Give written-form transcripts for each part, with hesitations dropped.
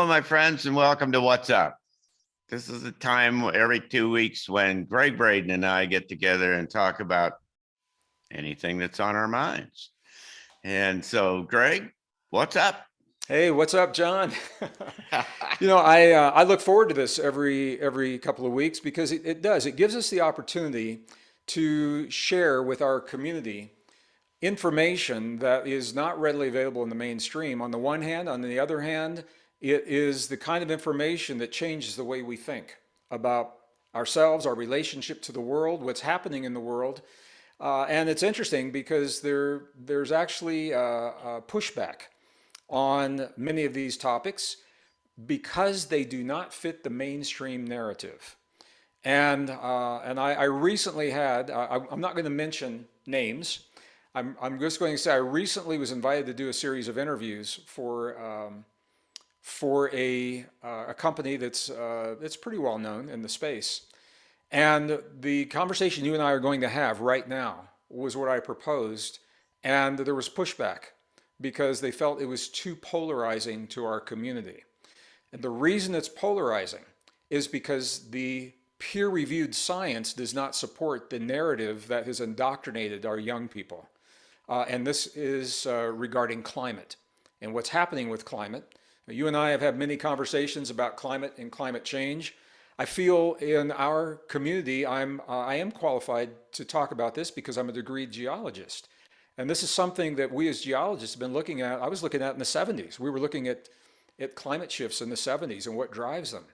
Hello, my friends, and welcome to What's Up. This is a time every 2 weeks when Greg, Braden, and I get together and talk about anything that's on our minds. And so, Greg, what's up? Hey, what's up, John? I look forward to this every couple of weeks because it gives us the opportunity to share with our community information that is not readily available in the mainstream. On the one hand, on the other hand, it is the kind of information that changes the way we think about ourselves, our relationship to the world, what's happening in the world. And it's interesting because there's actually a pushback on many of these topics because they do not fit the mainstream narrative. And I recently had, I'm not going to mention names. I'm just going to say I recently was invited to do a series of interviews for a company that's pretty well known in the space. And the conversation you and I are going to have right now was what I proposed, and there was pushback because they felt it was too polarizing to our community. And the reason it's polarizing is because the peer-reviewed science does not support the narrative that has indoctrinated our young people. And this is regarding climate and what's happening with climate. You and I have had many conversations about climate and climate change. I feel in our community, I am qualified to talk about this because I'm a degreed geologist. And this is something that we as geologists have been looking at. I was looking at in the 70s. We were looking at climate shifts in the 70s and what drives them.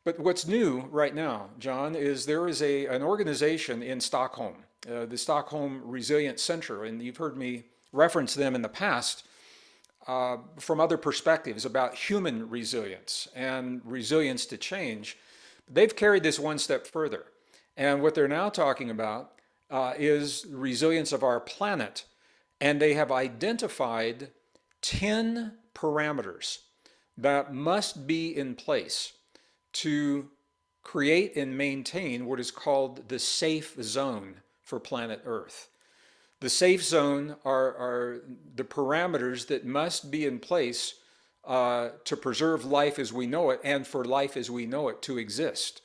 But what's new right now, John, is there is an organization in Stockholm, the Stockholm Resilience Center, and you've heard me reference them in the past from other perspectives about human resilience and resilience to change. They've carried this one step further. And what they're now talking about is resilience of our planet. And they have identified 10 parameters that must be in place to create and maintain what is called the safe zone for planet Earth. The safe zone are the parameters that must be in place to preserve life as we know it and for life as we know it to exist.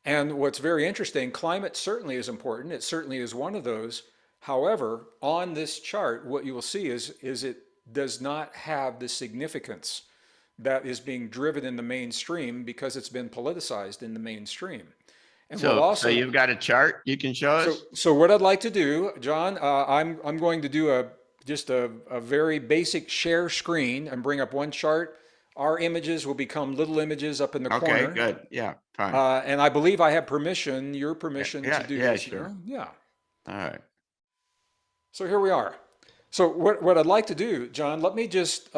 And what's very interesting, climate certainly is important. It certainly is one of those. However, on this chart, what you will see is it does not have the significance that is being driven in the mainstream because it's been politicized in the mainstream. And so you've got a chart you can show us? So what I'd like to do, John, I'm going to do just a very basic share screen and bring up one chart. Our images will become little images up in the corner. Okay, good. Yeah, fine. And I believe I have permission, your permission to do this. Sure. Yeah. All right. So here we are. So what I'd like to do, John, let me just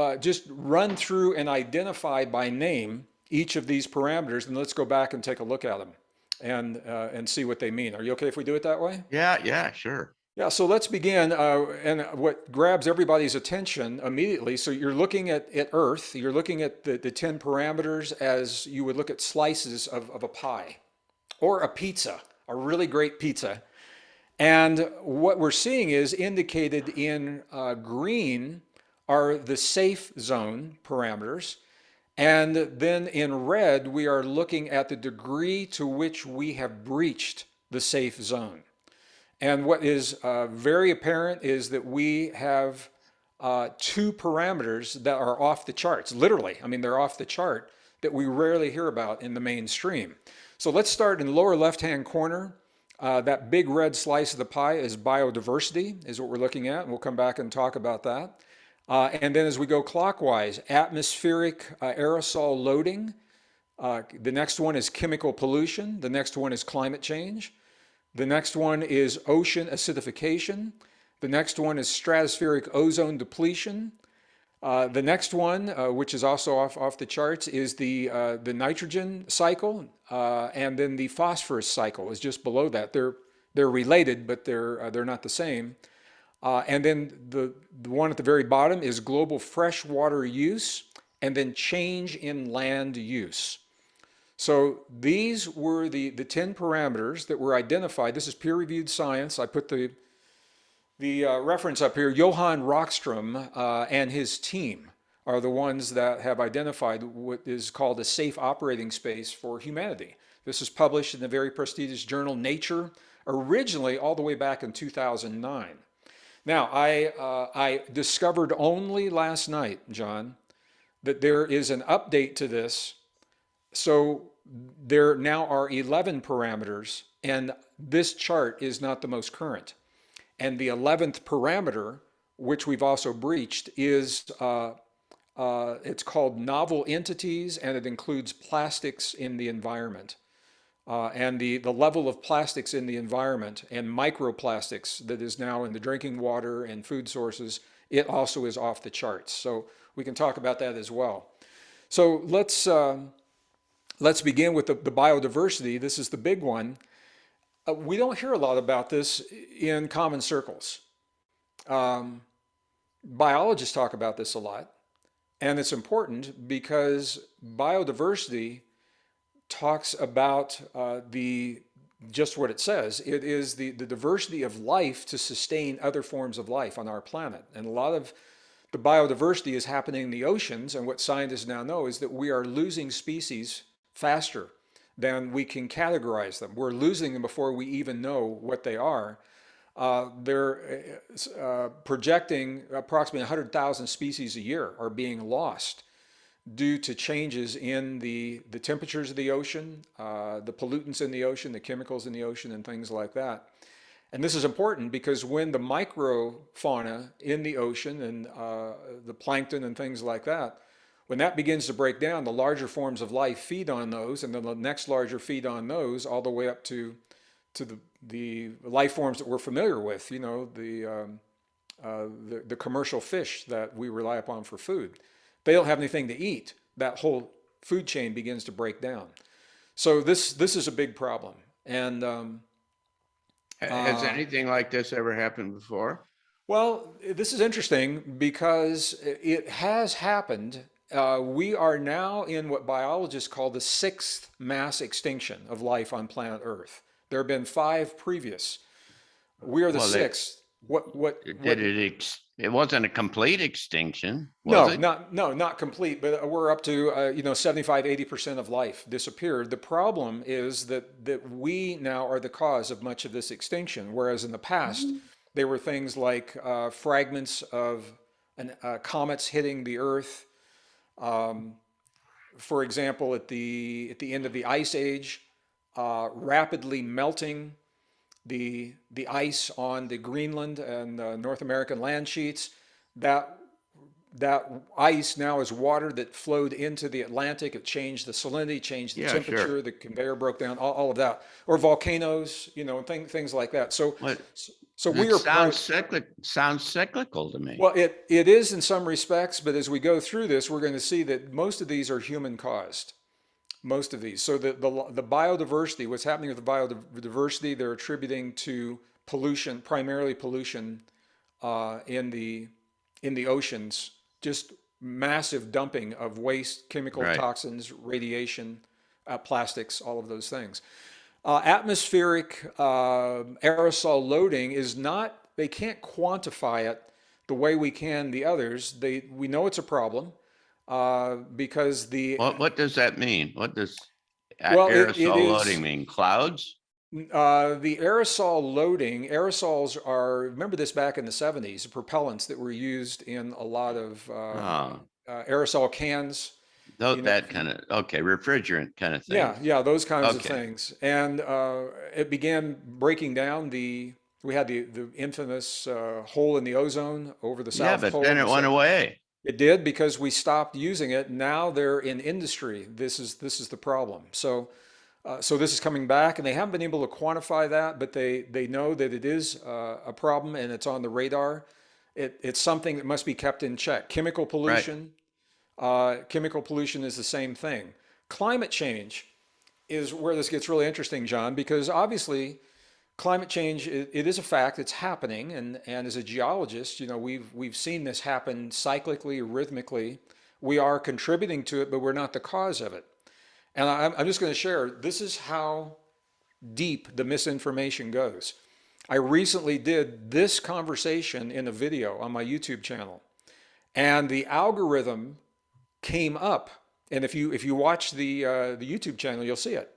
run through and identify by name each of these parameters, and let's go back and take a look at them and see what they mean. Are you okay if we do it that way? Yeah, sure. Yeah, so let's begin. And what grabs everybody's attention immediately, so you're looking at Earth, you're looking at the 10 parameters as you would look at slices of a pie or a pizza, a really great pizza. And what we're seeing is indicated in green are the safe zone parameters. And then in red, we are looking at the degree to which we have breached the safe zone. And what is very apparent is that we have two parameters that are off the charts, literally. I mean, they're off the chart that we rarely hear about in the mainstream. So let's start in the lower left-hand corner. That big red slice of the pie is biodiversity, is what we're looking at, and we'll come back and talk about that. And then as we go clockwise, atmospheric aerosol loading. The next one is chemical pollution. The next one is climate change. The next one is ocean acidification. The next one is stratospheric ozone depletion. The next one, which is also off the charts, is the nitrogen cycle, and then the phosphorus cycle is just below that. They're related, but they're not the same. And then the one at the very bottom is global freshwater use, and then change in land use. So these were the 10 parameters that were identified. This is peer-reviewed science. I put the reference up here. Johan Rockstrom and his team are the ones that have identified what is called a safe operating space for humanity. This was published in the very prestigious journal Nature, originally all the way back in 2009. Now, I discovered only last night, John, that there is an update to this. So there now are 11 parameters, and this chart is not the most current. And the 11th parameter, which we've also breached, is it's called novel entities, and it includes plastics in the environment. And the level of plastics in the environment and microplastics that is now in the drinking water and food sources, it also is off the charts. So we can talk about that as well. So let's begin with the biodiversity. This is the big one. We don't hear a lot about this in common circles. Biologists talk about this a lot, and it's important because biodiversity talks about just what it says. It is the diversity of life to sustain other forms of life on our planet. And a lot of the biodiversity is happening in the oceans, and what scientists now know is that we are losing species faster than we can categorize them. We're losing them before we even know what they are. They're projecting approximately 100,000 species a year are being lost due to changes in the temperatures of the ocean, the pollutants in the ocean, the chemicals in the ocean, and things like that. And this is important because when the microfauna in the ocean and the plankton and things like that, when that begins to break down, the larger forms of life feed on those, and then the next larger feed on those, all the way up to the life forms that we're familiar with, you know, the commercial fish that we rely upon for food. They don't have anything to eat. That whole food chain begins to break down. So this is a big problem. And Has anything like this ever happened before? well, this is interesting because it has happened. We are now in what biologists call the sixth mass extinction of life on planet Earth. There have been 5 previous. We are the Well, sixth. It wasn't a complete extinction, was No, it? not complete, but we're up to 75, 80% of life disappeared. The problem is that we now are the cause of much of this extinction, whereas in the past they were things like fragments of comets hitting the Earth. For example, at the end of the Ice Age, rapidly melting the ice on the Greenland and North American land sheets. That ice now is water that flowed into the Atlantic. It changed the salinity, changed the Yeah, temperature, sure. the conveyor broke down, all of that. Or volcanoes, and things like that. So What so we it are sounds cyclical to me. well, it is in some respects, but as we go through this, we're going to see that most of these are human caused. Most of these. So the biodiversity, what's happening with the biodiversity, they're attributing to pollution, primarily pollution in the oceans, just massive dumping of waste, chemical Right. toxins, radiation, plastics, all of those things. Atmospheric aerosol loading is not, they can't quantify it the way we can the others. We know it's a problem because What does that mean? What does well, it aerosol loading is mean? Clouds? the aerosol loading. Aerosols are, remember this back in the 70s, propellants that were used in a lot of Oh, aerosol cans. You know, that kind of, okay, refrigerant kind of yeah, things. yeah, those kinds of Okay. things. And it began breaking down we had the infamous hole in the ozone over the Yeah, South but Pole then in it the went away. It did because we stopped using it. Now they're in industry. This is the problem. So this is coming back, and they haven't been able to quantify that, but they know that it is a problem and it's on the radar. It's something that must be kept in check. Right. Chemical pollution is the same thing. Climate change is where this gets really interesting, John, because obviously climate change, it is a fact, it's happening, and as a geologist, we've seen this happen cyclically, rhythmically. We are contributing to it, but we're not the cause of it. And I'm just going to share, this is how deep the misinformation goes. I recently did this conversation in a video on my YouTube channel, and the algorithm came up, and if you watch the YouTube channel, you'll see it.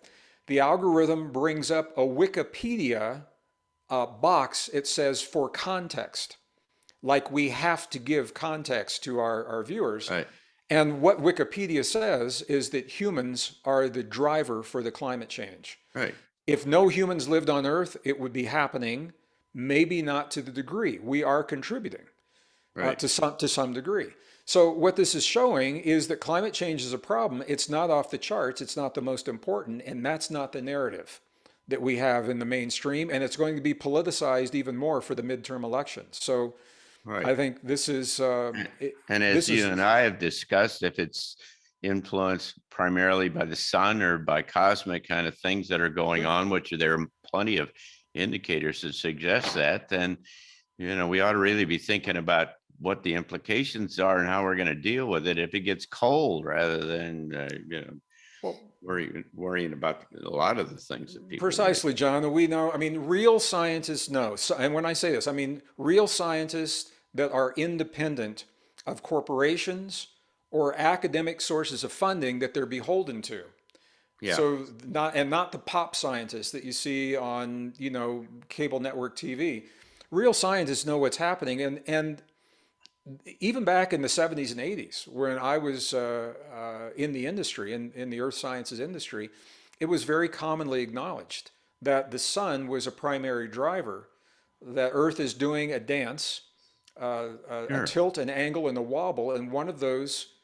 The algorithm brings up a Wikipedia box. It says for context, like we have to give context to our viewers. Right. And what Wikipedia says is that humans are the driver for the climate change. Right. If no humans lived on Earth, it would be happening, maybe not to the degree. We are contributing Right. to some degree. So what this is showing is that climate change is a problem. It's not off the charts. It's not the most important, and that's not the narrative that we have in the mainstream. And it's going to be politicized even more for the midterm elections. So I Right. think this is And as this you is and I have discussed, if it's influenced primarily by the sun or by cosmic kind of things that are going on, which there are plenty of indicators that suggest that, then, we ought to really be thinking about what the implications are and how we're going to deal with it if it gets cold, rather than, well, worrying about a lot of the things that people worry. precisely, John. We know. I mean, real scientists know. So, and when I say this, I mean real scientists that are independent of corporations or academic sources of funding that they're beholden to. Yeah. So not the pop scientists that you see on, cable network TV. Real scientists know what's happening, and even back in the 70s and 80s, when I was in the industry, in the earth sciences industry, it was very commonly acknowledged that the sun was a primary driver, that Earth is doing a dance, a Sure. tilt, an angle, and a wobble, and one of those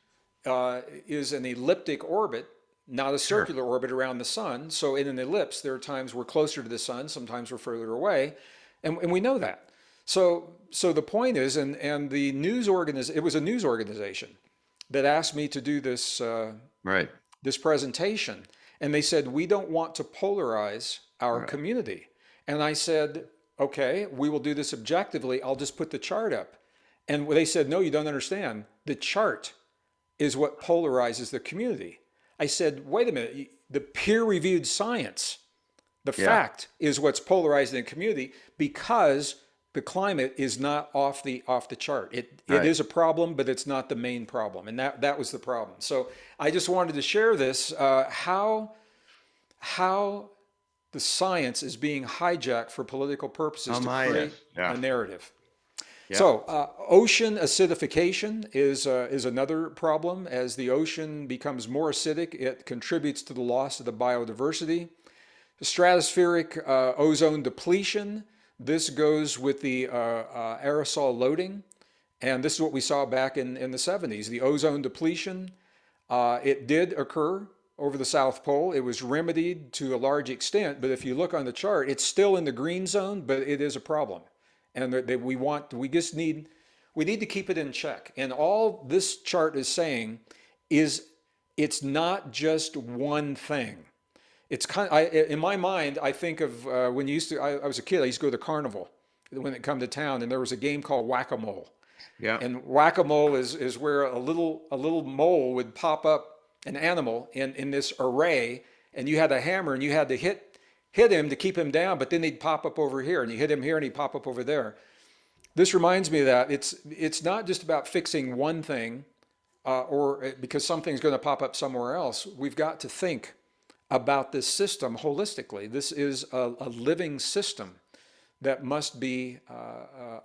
is an elliptic orbit, not a Sure. circular orbit around the sun. So in an ellipse, there are times we're closer to the sun, sometimes we're further away, and we know that. So the point is, and the it was a news organization that asked me to do Right. this presentation, and they said we don't want to polarize our Right. community. And I said, okay, we will do this objectively. I'll just put the chart up. And they said, no, you don't understand. The chart is what polarizes the community. I said, wait a minute, the peer-reviewed science, the Yeah. fact is what's polarizing the community, because the climate is not off the chart. It Right. is a problem, but it's not the main problem, and that was the problem. So I just wanted to share this how the science is being hijacked for political purposes Oh to my, yes. create Yeah. a narrative. Yeah. So, ocean acidification is another problem. As the ocean becomes more acidic, it contributes to the loss of the biodiversity. The stratospheric ozone depletion. This goes with the aerosol loading, and this is what we saw back in the 70s. The ozone depletion, it did occur over the South Pole. It was remedied to a large extent, but if you look on the chart, it's still in the green zone, but it is a problem. And we need to keep it in check. And all this chart is saying is it's not just one thing. It's in my mind, I think of when I was a kid, I used to go to the carnival when it come to town, and there was a game called Whack-A-Mole. Yeah. And Whack-A-Mole is where a little mole would pop up, an animal in this array, and you had a hammer and you had to hit him to keep him down, but then he'd pop up over here, and you hit him here and he'd pop up over there. This reminds me of that it's not just about fixing one thing, or because something's going to pop up somewhere else. We've got to think about this system holistically. This is a living system that must be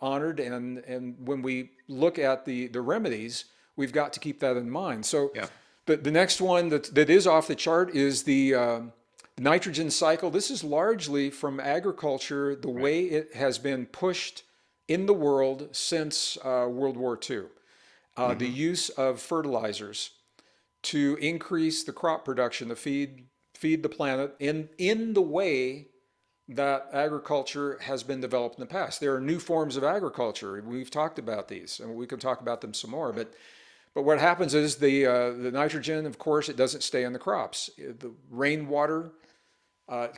honored, and when we look at the remedies, we've got to keep that in mind. So Yeah. the next one that is off the chart is the nitrogen cycle. This is largely from agriculture, the way it has been pushed in the world since World War II. The use of fertilizers to increase the crop production to feed the planet in the way that agriculture has been developed in the past. There are new forms of agriculture. We've talked about these, and we can talk about them some more. But what happens is the nitrogen, of course, it doesn't stay in the crops. The rainwater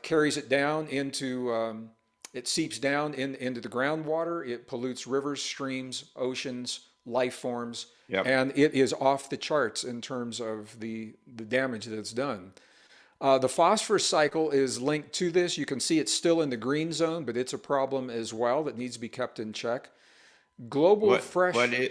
carries it down into, it seeps down into the groundwater. It pollutes rivers, streams, oceans, life forms, Yep. and it is off the charts in terms of the damage that it's done. The phosphorus cycle is linked to this. You can see it's still in the green zone, but it's a problem as well that needs to be kept in check. Global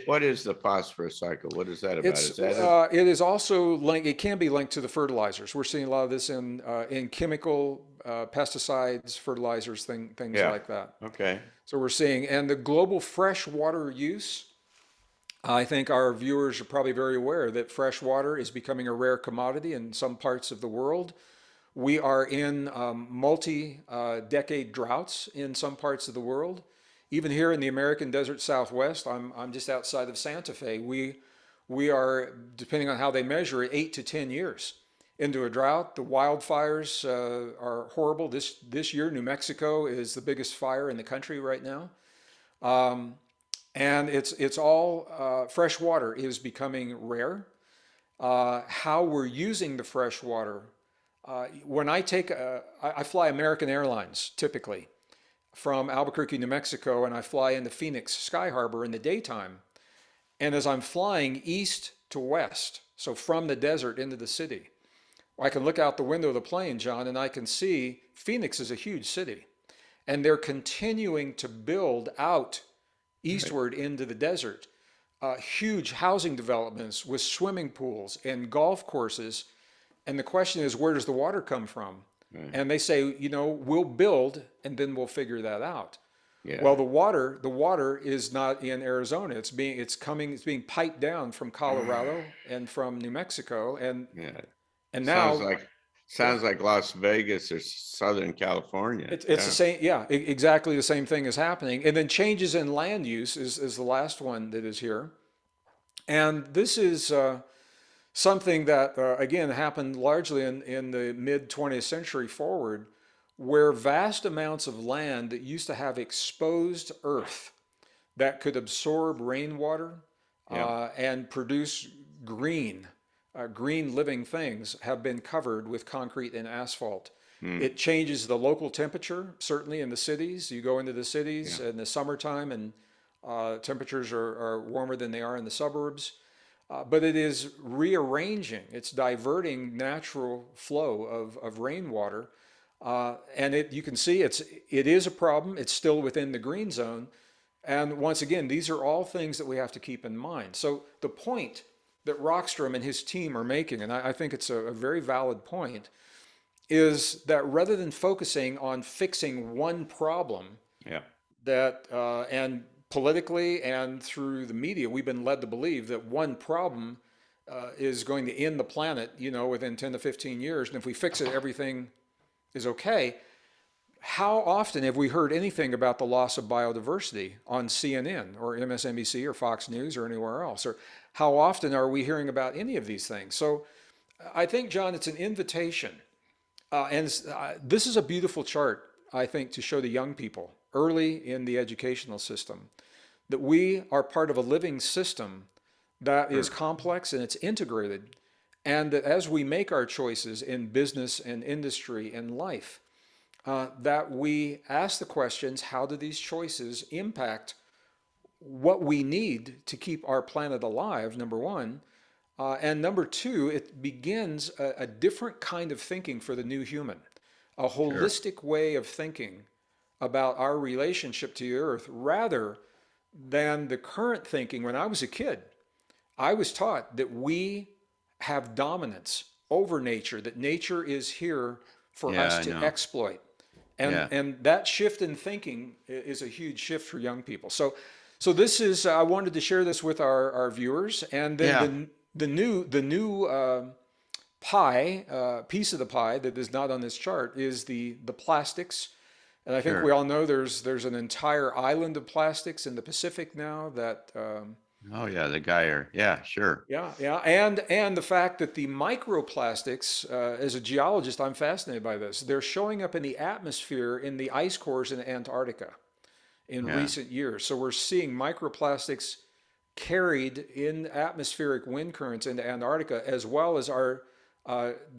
What is the phosphorus cycle? What is that about? It's Is that a, it is also linked. It can be linked to the fertilizers. We're seeing a lot of this in chemical pesticides, fertilizers, things yeah, like that. okay, So we're seeing, and the global fresh water use. I think our viewers are probably very aware that fresh water is becoming a rare commodity in some parts of the world. We are in multi-decade droughts in some parts of the world. Even here in the American desert Southwest, I'm just outside of Santa Fe. We are, depending on how they measure it, 8 to 10 years into a drought. The wildfires are horrible. This year, New Mexico is the biggest fire in the country right now. Um, and it's all fresh water is becoming rare. How we're using the fresh water. When I fly American Airlines typically from Albuquerque, New Mexico, and I fly into Phoenix Sky Harbor in the daytime. And as I'm flying east to west, so from the desert into the city, I can look out the window of the plane, John, and I can see Phoenix is a huge city. And they're continuing to build out right, eastward into the desert, huge housing developments with swimming pools and golf courses. And the question is, where does the water come from? right, And they say, we'll build and then we'll figure that out. yeah, Well, the water is not in Arizona. It's being piped down from Colorado and from New Mexico, yeah. and Sounds now, like, yeah, sounds like Las Vegas or Southern California. it's the Yeah, same. Yeah, exactly the same thing is happening. And then changes in land use is the last one that is here, and this is something that again happened largely in the mid 20th century forward, where vast amounts of land that used to have exposed earth that could absorb rainwater yeah, and produce green, green living things have been covered with concrete and asphalt. mm, It changes the local temperature, certainly in the cities. You go into the yeah, cities in the summertime and temperatures are warmer than they are in the suburbs. But it is rearranging, it's diverting natural flow of rainwater. And you can see it is a problem. It's still within the green zone. And once again, these are all things that we have to keep in mind. So the point that Rockstrom and his team are making, and I think it's a very valid point, is that rather than focusing on fixing one problem, yeah, that and politically and through the media, we've been led to believe that one problem is going to end the planet, within 10 to 15 years. And if we fix it, everything is okay. How often have we heard anything about the loss of biodiversity on CNN or MSNBC or Fox News or anywhere else? Or how often are we hearing about any of these things? So I think, John, it's an invitation. And this is a beautiful chart, I think, to show the young people early in the educational system that we are part of a living system that is sure, complex and it's integrated. And that as we make our choices in business and industry and life, that we ask the questions, how do these choices impact what we need to keep our planet alive, number one. And number two, it begins a different kind of thinking for the new human, a sure, holistic way of thinking about our relationship to the earth rather than the current thinking. When I was a kid, I was taught that we have dominance over nature, that nature is here for yeah, us I to know, exploit. And, yeah, and that shift in thinking is a huge shift for young people. So this is, I wanted to share this with our viewers. And then yeah, the new pie, piece of the pie that is not on this chart is the plastics. And I think we sure. all know there's an entire island of plastics in the Pacific now that Oh, yeah, the Geyer. Yeah, sure. yeah, yeah, and the fact that the microplastics, as a geologist, I'm fascinated by this. They're showing up in the atmosphere in the ice cores in Antarctica in Yeah. recent years. So we're seeing microplastics carried in atmospheric wind currents into Antarctica, as well as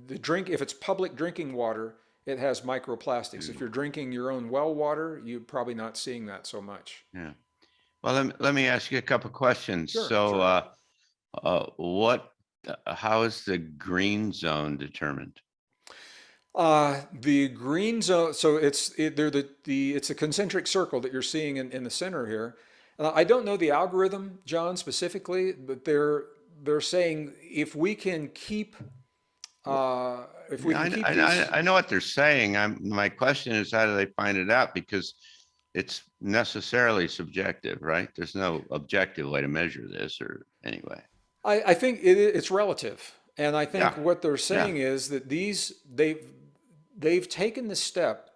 the drink. If it's public drinking water, it has microplastics. If Mm, you're drinking your own well water, you're probably not seeing that so much. yeah. Well, let me ask you a couple questions. Sure, So, sure. how is the green zone determined? The green zone, so it's a concentric circle that you're seeing in the center here. I don't know the algorithm, John, specifically, but they're saying if we Yeah, can keep these. I know what they're saying. My question is, how do they find it out? Because it's necessarily subjective, right? There's no objective way to measure this or anyway. I think it's relative, and I think Yeah, what they're yeah. saying is that they've taken the step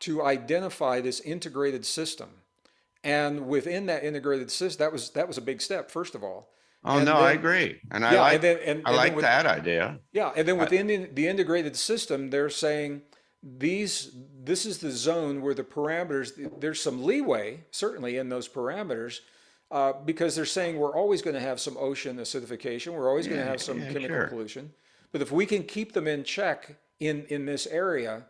to identify this integrated system, and within that integrated system, that was a big step, first of all, Oh, and no, I then agree. And yeah, and then I and then like with that idea. yeah, and then I, within the integrated system, they're saying this is the zone where the parameters, there's some leeway, certainly in those parameters, because they're saying we're always going to have some ocean acidification, we're always going to yeah, have some yeah, chemical sure. pollution. But if we can keep them in check in this area,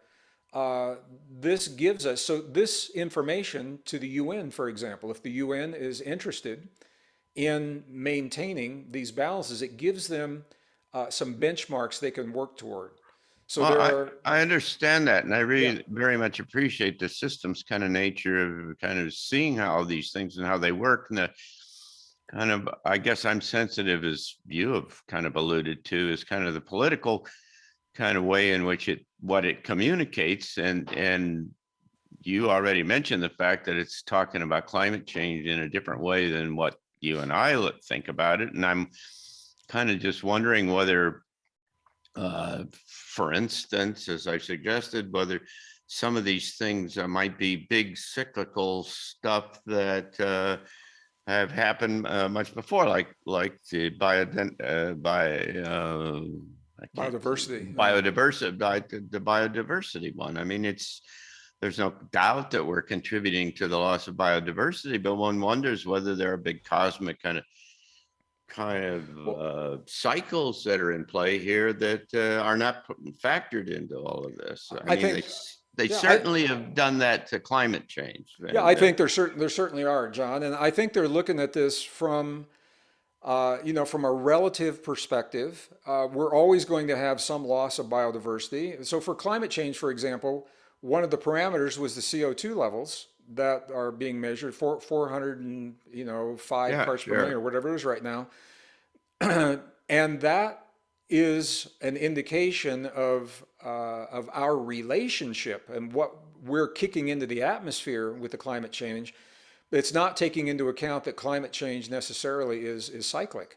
uh, this gives us, so this information to the UN, for example, if the UN is interested in maintaining these balances, it gives them some benchmarks they can work toward. So Well, there are, I understand that, and I yeah, really very much appreciate the systems kind of nature of kind of seeing how these things and how they work. And the kind of, I guess I'm sensitive, as you have kind of alluded to, is kind of the political kind of way in which what it communicates. And you already mentioned the fact that it's talking about climate change in a different way than what you and I think about it. And I'm kind of just wondering whether for instance, as I suggested, whether some of these things might be big cyclical stuff that have happened much before, like the I can't biodiversity. the biodiversity one. I mean, there's no doubt that we're contributing to the loss of biodiversity, but one wonders whether there are big cosmic kind of Well, cycles that are in play here that are not factored into all of this. I I mean, think, they yeah, I, certainly have done that to climate change, yeah, I and think there certainly are, John, and I think they're looking at this from, from a relative perspective. We're always going to have some loss of biodiversity. So for climate change, for example, one of the parameters was the CO2 levels that are being measured for 400 and 5 yeah, parts per million sure. or whatever it is right now. And that is an indication of our relationship and what we're kicking into the atmosphere with the climate change. It's not taking into account that climate change necessarily is cyclic.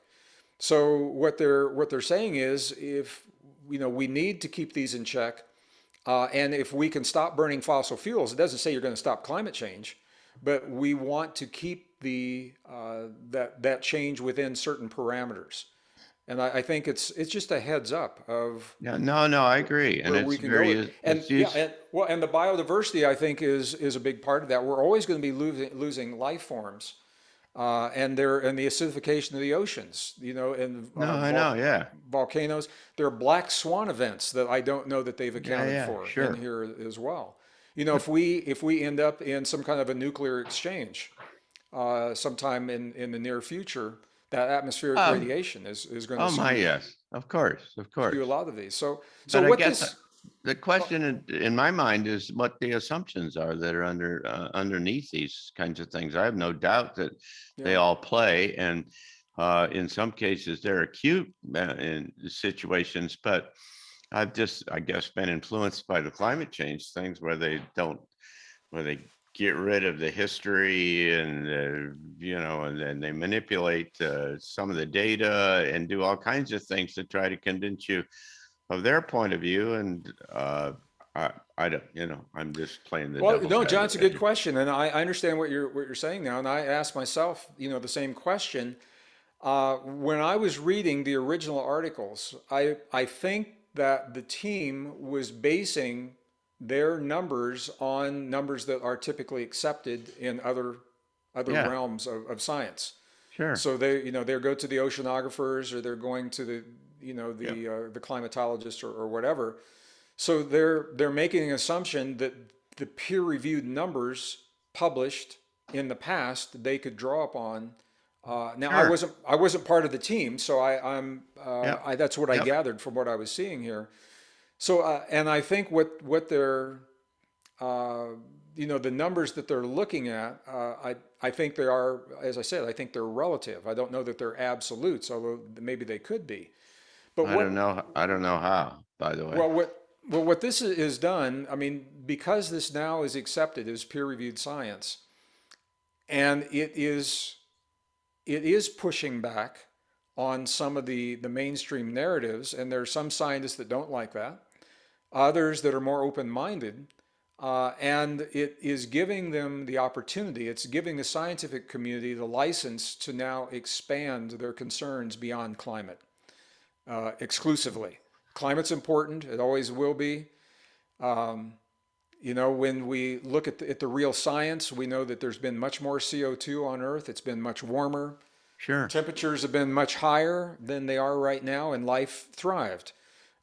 So what they're saying is, if we need to keep these in check, and if we can stop burning fossil fuels, it doesn't say you're going to stop climate change, but we want to keep that change within certain parameters. And I think it's just a heads up of Yeah, no, I agree, and where we it's can go with. And it's yeah, used. and the biodiversity I think is a big part of that. We're always going to be losing life forms, and the acidification of the oceans, and No, I know. Yeah, volcanoes. There are black swan events that I don't know that they've accounted yeah, for in sure. here as well. If we end up in some kind of a nuclear exchange sometime in the near future, that atmospheric Um, radiation is going to oh my, spew yes, of spew a course. lot of these. So But I what guess this the uh, question in my mind is what the assumptions are that are underneath these kinds of things. I have no doubt that they yeah. all play, and in some cases they're acute in situations. But I've just, I guess, been influenced by the climate change things where they get rid of the history and and then they manipulate some of the data and do all kinds of things to try to convince you of their point of view. And I don't, I'm just playing the Well, devil's no, John, it's a advocate good here. question, and I understand what you're saying now, and I asked myself, the same question. When I was reading the original articles, I think that the team was basing their numbers on numbers that are typically accepted in other Yeah, realms of science. sure. So they go to the oceanographers, or they're going to the Yeah, the climatologists, or whatever. So they're making an assumption that the peer-reviewed numbers published in the past they could draw upon. Now sure. I wasn't part of the team, so Yep, that's what I yep. gathered from what I was seeing here. So and I think what they're uh, the numbers that they're looking at, I think they are, as I said, I think they're relative. I don't know that they're absolutes, although maybe they could be. But I don't know. I don't know how, by the way. well, what this is done, I mean, because this now is accepted as peer-reviewed science, and it is pushing back on some of the mainstream narratives, and there are some scientists that don't like that, others that are more open-minded, and it is giving them the opportunity, it's giving the scientific community the license to now expand their concerns beyond climate exclusively. Climate's important, it always will be. Um, when we look at the real science, we know that there's been much more CO2 on Earth, it's been much warmer, Sure. temperatures have been much higher than they are right now, and life thrived.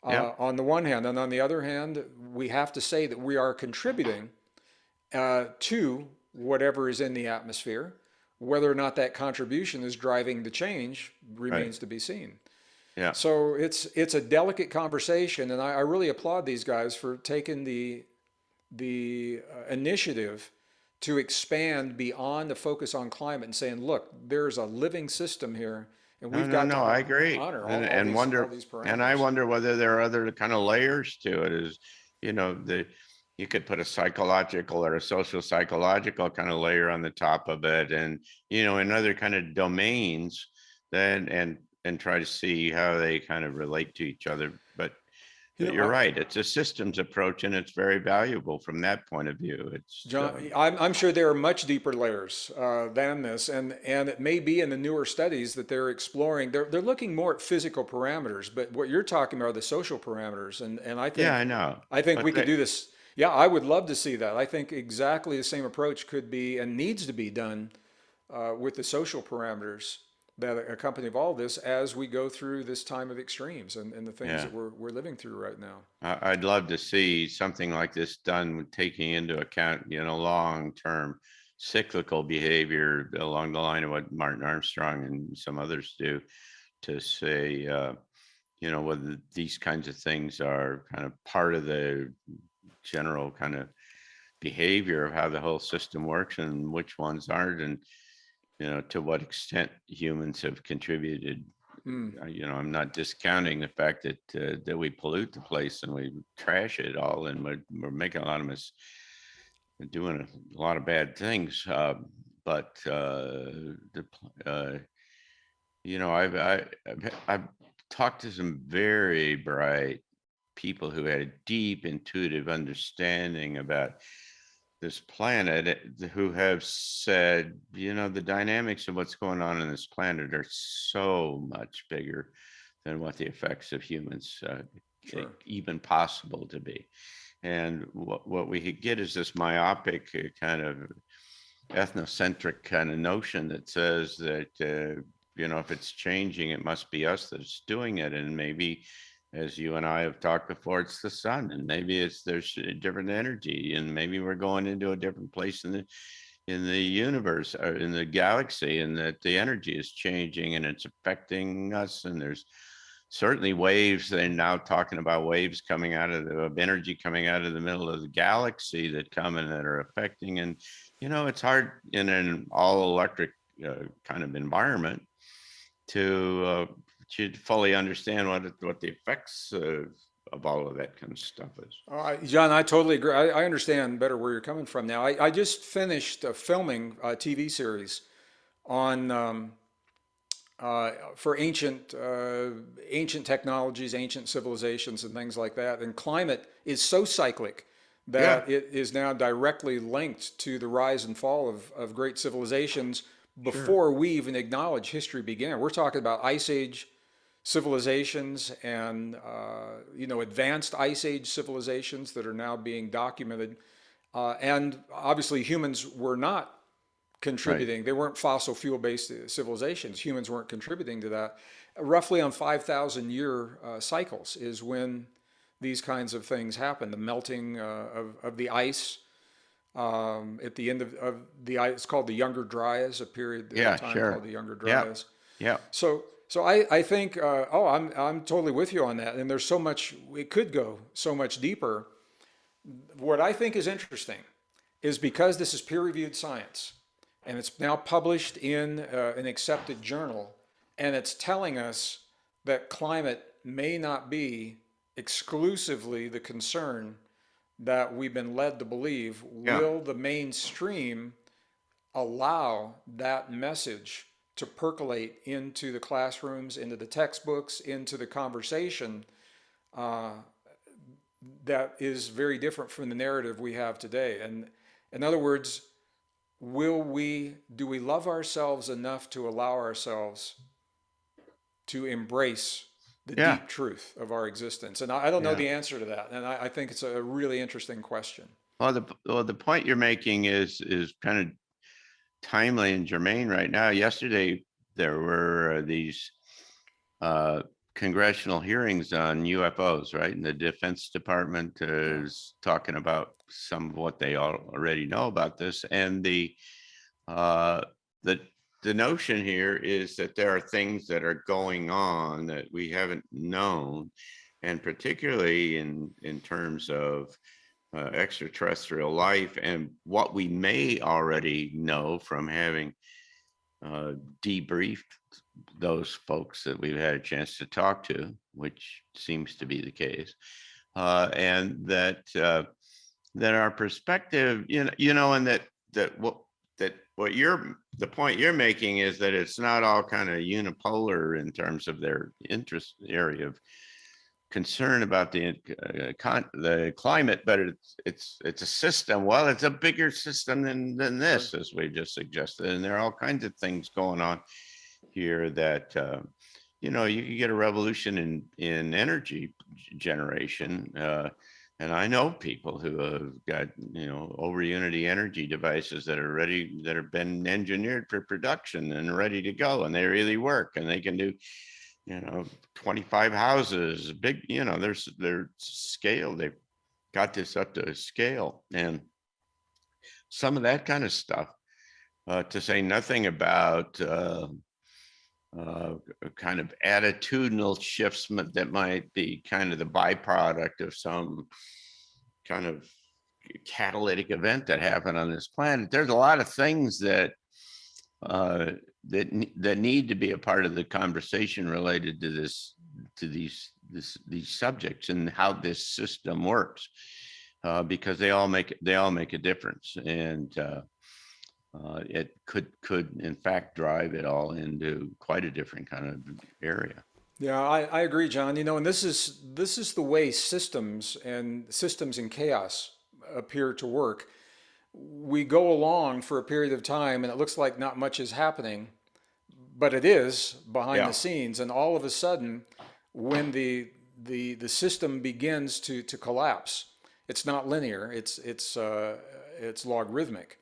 Yep. On the one hand, and on the other hand, we have to say that we are contributing to whatever is in the atmosphere. Whether or not that contribution is driving the change Right. remains to be seen. Yeah. So it's a delicate conversation, and I really applaud these guys for taking the initiative to expand beyond the focus on climate and saying, look, there's a living system here, and No, we've no, got to no, I agree. honor And all wonder, these and I parameters. wonder whether there are other kind of layers to it is, you could put a psychological or a social psychological kind of layer on the top of it and, in other kind of domains then and try to see how they kind of relate to each other. You But know, you're right. It's a systems approach and it's very valuable from that point of view. John, I'm sure there are much deeper layers than this, and it may be in the newer studies that they're exploring. They're looking more at physical parameters, but what you're talking about are the social parameters, and I yeah, think I know. I think But we could do this. Yeah, I would love to see that. I think exactly the same approach could be and needs to be done with the social parameters that accompany all this as we go through this time of extremes and the things yeah. that we're living through right now. I'd love to see something like this done with taking into account, long-term cyclical behavior along the line of what Martin Armstrong and some others do to say, whether these kinds of things are kind of part of the general kind of behavior of how the whole system works and which ones aren't, and, to what extent humans have contributed. Hmm. I'm not discounting the fact that we pollute the place and we trash it all, and we're making a lot of doing a lot of bad things. But I've talked to some very bright people who had a deep intuitive understanding about this planet, who have said, the dynamics of what's going on in this planet are so much bigger than what the effects of humans Sure. even possible to be. And what we get is this myopic kind of ethnocentric kind of notion that says that, if it's changing, it must be us that's doing it. And maybe, as you and I have talked before, it's the sun, and maybe there's a different energy, and maybe we're going into a different place in the universe or in the galaxy, and that the energy is changing and it's affecting us. And there's certainly waves. They're now talking about waves coming out of energy coming out of the middle of the galaxy that come and that are affecting. And, it's hard in an all electric kind of environment to fully understand what the effects of all of that kind of stuff is. John, I totally agree. I understand better where you're coming from now. I just finished filming a TV series on for ancient technologies, ancient civilizations, and things like that. And climate is so cyclic Yeah, that it is now directly linked to the rise and fall of great civilizations sure. before we even acknowledge history began. We're talking about Ice Age civilizations and advanced Ice Age civilizations that are now being documented. And obviously, humans were not Right. contributing. They weren't fossil fuel based civilizations. Humans weren't contributing to that. Roughly on 5,000 year cycles is when these kinds of things happen. The melting of the ice at the end of the ice, it's called the Younger Dryas, a period of Yeah, time called sure. the Younger Yeah. Dryas. Yeah. So I think I'm totally with you on that. And there's so much it could go so much deeper. What I think is interesting is because this is peer-reviewed science, and it's now published in an accepted journal, and it's telling us that climate may not be exclusively the concern that we've been led to believe. Yeah. Will the mainstream allow that message to percolate into the classrooms, into the textbooks, into the conversation uh, that is very different from the narrative we have today? And in other words, do we love ourselves enough to allow ourselves to embrace the Yeah. deep truth of our existence? And I don't know Yeah. the answer to that. And I think it's a really interesting question. Well, the point you're making is kind of timely and germane right now. Yesterday, there were these uh, congressional hearings on UFOs, right? And the Defense Department Yeah. is talking about some of what they already know about this. And uh, the the notion here is that there are things that are going on that we haven't known, and particularly in terms of extraterrestrial life and what we may already know from having uh, debriefed those folks that we've had a chance to talk to, which seems to be the case, and that our perspective, and what you're the point you're making is that it's not all kind of unipolar in terms of their interest area of concern about the climate, but it's a system. Well, it's a bigger system than Sure. this, as we just suggested, and there are all kinds of things going on here that you can get a revolution in energy generation. And I know people who have got over unity energy devices that are ready, that have been engineered for production and ready to go, and they really work, and they can do 25 houses, big, their scale. They've got this up to a scale, and some of that kind of stuff, to say nothing about uh, kind of attitudinal shifts that might be kind of the byproduct of some kind of catalytic event that happened on this planet. There's a lot of things uh, that need to be a part of the conversation related to these subjects and how this system works, because they all make a difference, and it could in fact drive it all into quite a different kind of area. Yeah, I agree, John. And this is the way systems and chaos appear to work. We go along for a period of time and it looks like not much is happening, but it is behind the Yeah, scenes. And all of a sudden, when the system begins to collapse, it's not linear. It's logarithmic,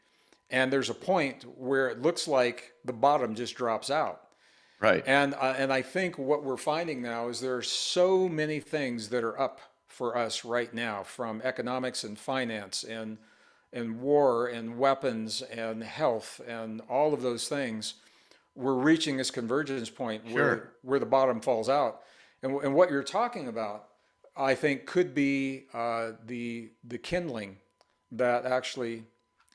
and there's a point where it looks like the bottom just drops out. right. And I think what we're finding now is there are so many things that are up for us right now, from economics and finance and war and weapons and health and all of those things. We're reaching this convergence point Sure. where the bottom falls out. And what you're talking about, I think, could be the kindling that actually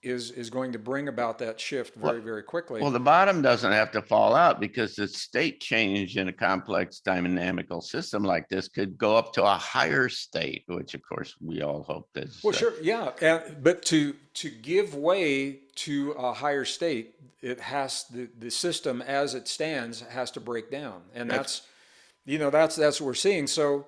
is going to bring about that shift very, Well, very quickly. well, the bottom doesn't have to fall out, because the state change in a complex dynamical system like this could go up to a higher state, which of course we all hope is. Well, sure, yeah, but to give way to a higher state, the system as it stands has to break down, and That's that's what we're seeing. So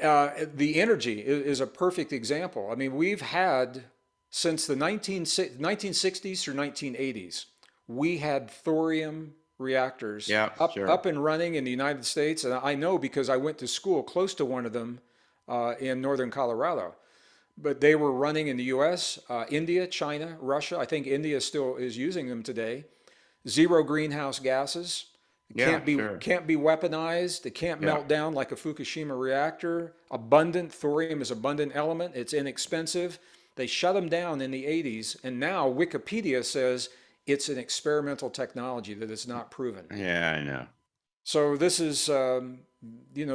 the energy is a perfect example. I mean, we've had since the 1960s through 1980s, we had thorium reactors yeah, up sure. and running in the United States, and I know because I went to school close to one of them in northern Colorado. But they were running in the U.S., India, China, Russia. I think India still is using them today. Zero greenhouse gases. It Yeah, sure. can't be weaponized. It can't Yeah. melt down like a Fukushima reactor. Abundant thorium is abundant element. It's inexpensive. They shut them down in the 80s, and now Wikipedia says it's an experimental technology that is not proven. Yeah, I know. So this is, and You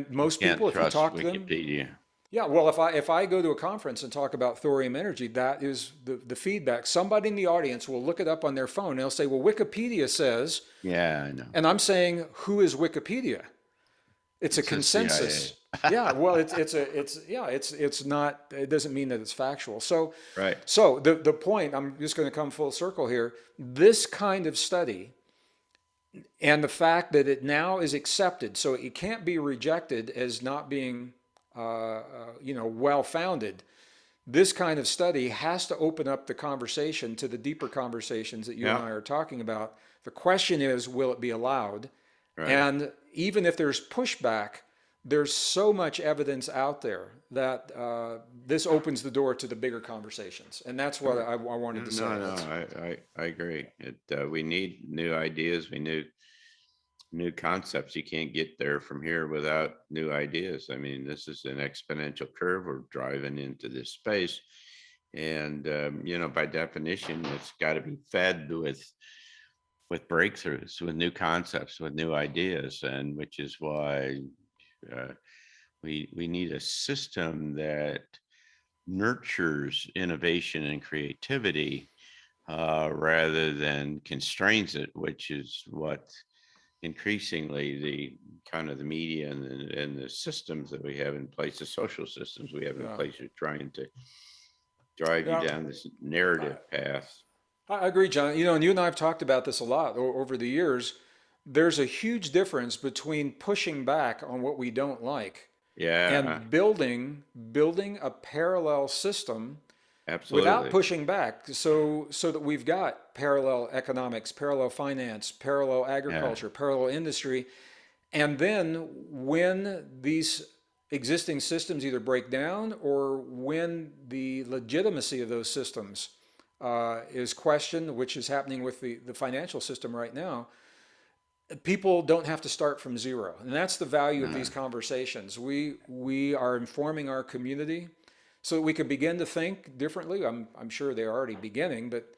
most can't people, if you trust talk to them, Wikipedia. Yeah, well, if I go to a conference and talk about thorium energy, that is the feedback. Somebody in the audience will look it up on their phone and they'll say, "Well, Wikipedia says," Yeah, I know. and I'm saying, "Who is Wikipedia?" It's a It's the CIA. consensus. Yeah, well, it's not. It doesn't mean that it's factual. So, Right. the point, I'm just going to come full circle here. This kind of study and the fact that it now is accepted, so it can't be rejected as not being, well founded. This kind of study has to open up the conversation to the deeper conversations that you and Yeah. I are talking about. The question is, will it be allowed? Right. And even if there's pushback, there's so much evidence out there that this opens the door to the bigger conversations. And that's what I wanted to say. No, no, I agree. We need new ideas. We need new concepts. You can't get there from here without new ideas. I mean, this is an exponential curve. We're driving into this space. And, by definition, it's got to be fed with breakthroughs, with new concepts, with new ideas. And which is why uh, we need a system that nurtures innovation and creativity rather than constrains it, which is what increasingly the kind of the media and the systems that we have in place, the social systems we have in Yeah. place, are trying to drive you Yeah. down this narrative path. I agree, John. And you and I have talked about this a lot over the years. There's a huge difference between pushing back on what we don't like Yeah, and building a parallel system without absolutely. pushing back, so that we've got parallel economics, parallel finance, parallel Yeah, agriculture, parallel industry. And then when these existing systems either break down or when the legitimacy of those systems is questioned, which is happening with the financial system right now, people don't have to start from zero. And that's the value of no, these conversations. We are informing our community so that we can begin to think differently. I'm sure they're already beginning, but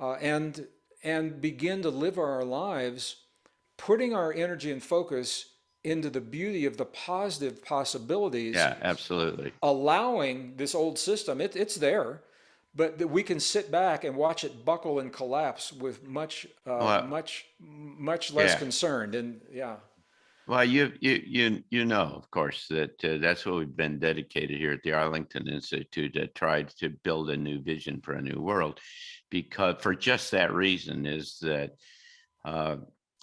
and begin to live our lives, putting our energy and focus into the beauty of the positive possibilities, yeah, absolutely. allowing this old system, it's there, but that we can sit back and watch it buckle and collapse with Well, much less yeah. concerned. And yeah, Well, you know, of course, that that's what we've been dedicated here at the Arlington Institute, to try to build a new vision for a new world, because for just that reason is that uh,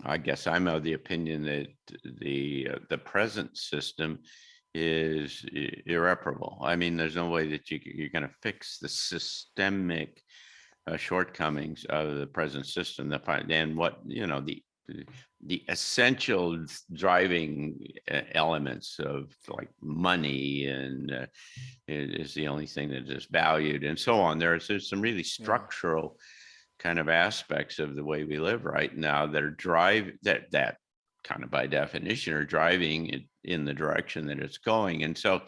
I guess I'm of the opinion that the present system is irreparable. I mean, there's no way that you're going to fix the systemic shortcomings of the present system. And what the essential driving elements of like money and is the only thing that is valued and so on. There's some really yeah, structural kind of aspects of the way we live right now that are that kind of by definition are driving it in the direction that it's going. And so,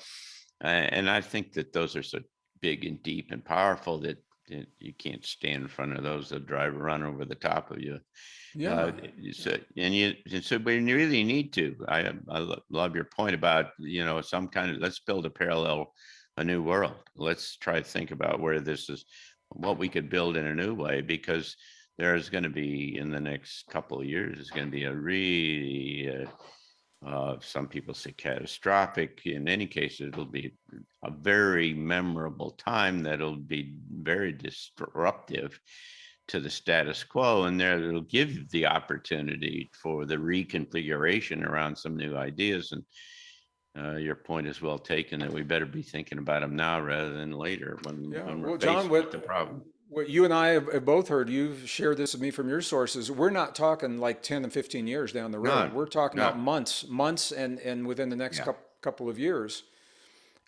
and I think that those are so big and deep and powerful that you can't stand in front of those that drive a run over the top of you. yeah, So, when you really need to, love your point about, some kind of, let's build a new world. Let's try to think about where this is, what we could build in a new way, because there's going to be, in the next couple of years, is going to be a really, some people say catastrophic. In any case, it'll be a very memorable time that'll be very disruptive to the status quo, and there it'll give the opportunity for the reconfiguration around some new ideas. And your point is well taken, that we better be thinking about them now rather than later when yeah. we're Well, John, faced with the what problem. what you and I have both heard, you've shared this with me from your sources. We're not talking like 10 and 15 years down the road. No, We're talking about no, months, and within the next yeah, couple of years.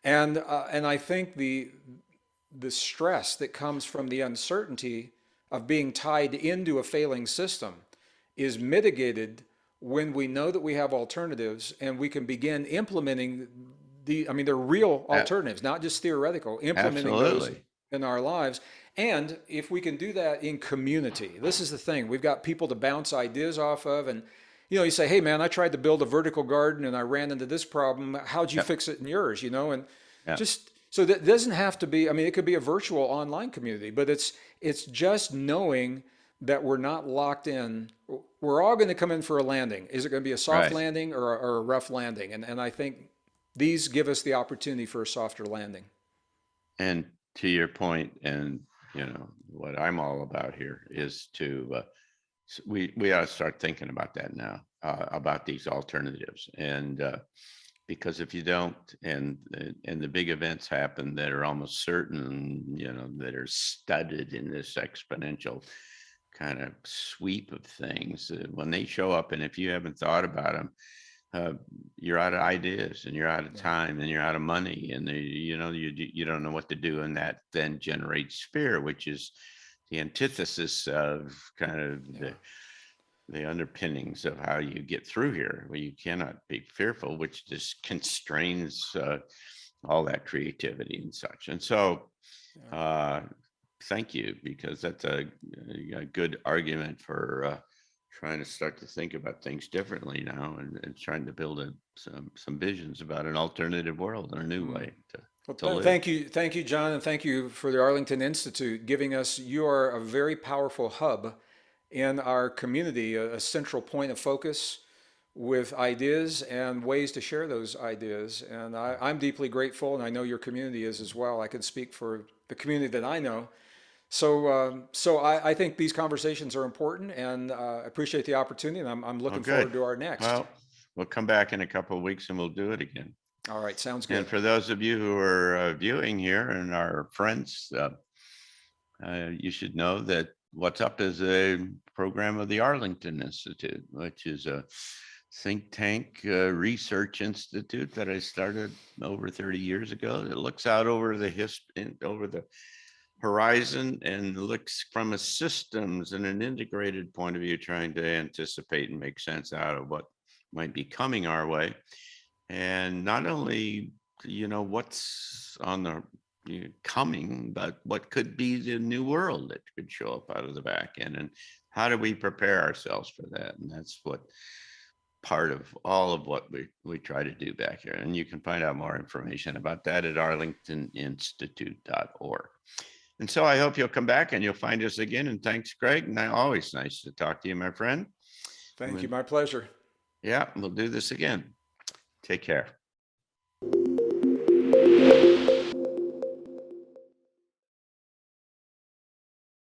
And I think the stress that comes from the uncertainty of being tied into a failing system is mitigated when we know that we have alternatives and we can begin implementing I mean, they're real a- alternatives, not just theoretical, implementing those absolutely. in our lives. And if we can do that in community, this is the thing, we've got people to bounce ideas off of. And, you say, hey, man, I tried to build a vertical garden and I ran into this problem. How'd you Yep. fix it in yours? And Yeah, Just so that doesn't have to be, I mean, it could be a virtual online community, but it's just knowing that we're not locked in. We're all going to come in for a landing. Is it going to be a soft right. landing or a rough landing? And I think these give us the opportunity for a softer landing. And to your point, and what I'm all about here is to we ought to start thinking about that now, about these alternatives. And because if you don't, and the big events happen that are almost certain, that are studded in this exponential kind of sweep of things, when they show up, and if you haven't thought about them, uh, you're out of ideas, and you're out of Yeah. time, and you're out of money, and you don't know what to do, and that then generates fear, which is the antithesis of kind of Yeah. the underpinnings of how you get through here, where you cannot be fearful, which just constrains all that creativity and such. And so, Yeah. uh, thank you, because that's a good argument for trying to start to think about things differently now, and trying to build some visions about an alternative world and a new Mm. way Well, to live. thank you, John, and thank you for the Arlington Institute giving us. You are a very powerful hub in our community, a central point of focus with ideas and ways to share those ideas. And I'm deeply grateful, and I know your community is as well. I can speak for the community that I know. So I think these conversations are important, and I appreciate the opportunity, and I'm Oh, looking good. forward to our next. Well, we'll come back in a couple of weeks and we'll do it again. All right, sounds And good. for those of you who are viewing here and our friends, you should know that What's Up is a program of the Arlington Institute, which is a think tank research institute that I started over 30 years ago. That looks out over over the horizon, and looks from a systems and an integrated point of view, trying to anticipate and make sense out of what might be coming our way. And not only, what's on the coming, but what could be the new world that could show up out of the back end, and how do we prepare ourselves for that? And that's what part of all of what we try to do back here. And you can find out more information about that at arlingtoninstitute.org. And so I hope you'll come back and you'll find us again. And thanks, Greg. And always nice to talk to you, my friend. Thank you. My pleasure. Yeah, we'll do this again. Take care.